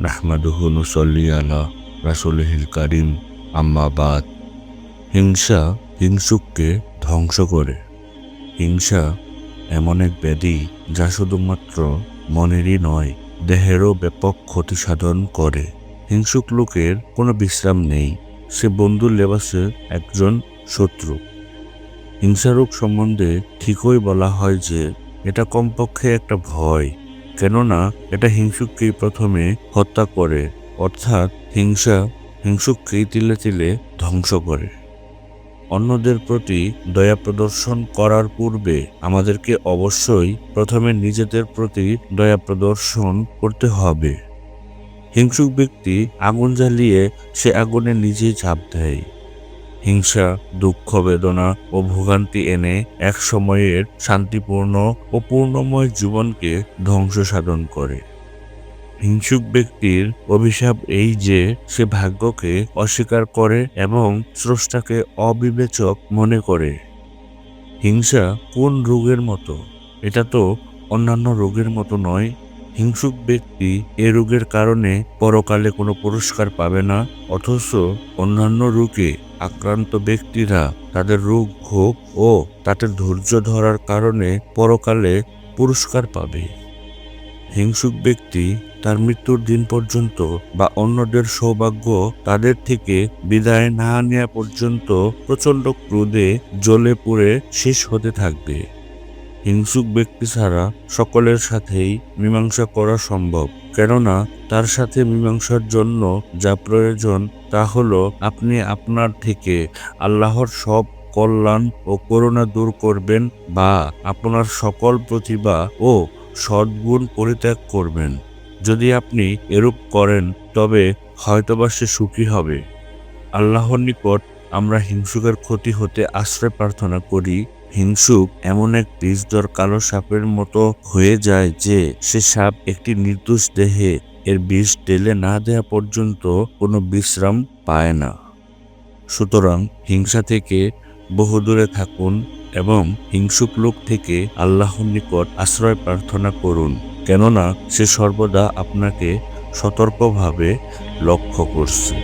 নাহমাদুহু নুসল্লি আলা রাসূলিহিল কারীম, আম্মা বাদ। হিংসা হিংসুককে ধ্বংস করে। হিংসা এমন এক ব্যাধি যা শুধুমাত্র মনেরই নয়, দেহেরও ব্যাপক ক্ষতি সাধন করে। হিংসুক লোকের কোনো বিশ্রাম নেই, সে বন্ধুর লেবাসে একজন শত্রু। হিংসারোগ সম্বন্ধে ঠিকই বলা হয় যে এটা কমপক্ষে একটা ভয়, কেননা এটা হিংসুককেই প্রথমে হত্যা করে, অর্থাৎ হিংসা হিংসুককেই তিলে তিলে ধ্বংস করে। অন্যদের প্রতি দয়া প্রদর্শন করার পূর্বে আমাদেরকে অবশ্যই প্রথমে নিজেদের প্রতি দয়া প্রদর্শন করতে হবে। হিংসুক ব্যক্তি আগুন জ্বালিয়ে সে আগুনে নিজেই ঝাঁপ দেয়। হিংসা দুঃখ, বেদনা ও ভোগান্তি এনে এক সময়ের শান্তিপূর্ণ ও পূর্ণময় জীবনকে ধ্বংস সাধন করে। হিংসুক ব্যক্তির অভিশাপ এই যে সে ভাগ্যকে অস্বীকার করে এবং স্রষ্টাকে অবিবেচক মনে করে। হিংসা কোন রোগের মতো? এটা তো অন্যান্য রোগের মতো নয়। হিংসুক ব্যক্তি এ রোগের কারণে পরকালে কোনো পুরস্কার পাবে না, অথচ অন্যান্য রোগে আক্রান্ত ব্যক্তিরা তাদের রোগ ভোগ ও তাতে ধৈর্য ধরার কারণে পরকালে পুরস্কার পাবে। হিংসুক ব্যক্তি তার মৃত্যুর দিন পর্যন্ত বা অন্যদের সৌভাগ্য তাদের থেকে বিদায় না নেওয়া পর্যন্ত প্রচণ্ড ক্রোধে জ্বলে পুড়ে শেষ হতে থাকবে। হিংসুক ব্যক্তি ছাড়া সকলের সাথেই মীমাংসা করা সম্ভব, কেননা তার সাথে মীমাংসার জন্য যা প্রয়োজন তা হলো আপনি আপনার থেকে আল্লাহর সব কল্যাণ ও করুণা দূর করবেন বা আপনার সকল প্রতিভা ও সদ্গুণ পরিত্যাগ করবেন। যদি আপনি এরূপ করেন তবে হয়তোবা সে সুখী হবে। আল্লাহর নিকট আমরা হিংসুকের ক্ষতি হতে আশ্রয় প্রার্থনা করি। হিংসুক এমন এক বিষধর কালো সাপের মতো হয়ে যায় যে সে সাপ একটি নির্দোষ দেহে এর বিষ ঢেলে না দেওয়া পর্যন্ত কোনো বিশ্রাম পায় না। সুতরাং হিংসা থেকে বহু দূরে থাকুন এবং হিংসুক লোক থেকে আল্লাহর নিকট আশ্রয় প্রার্থনা করুন, কেননা সে সর্বদা আপনাকে সতর্কভাবে লক্ষ্য করছে।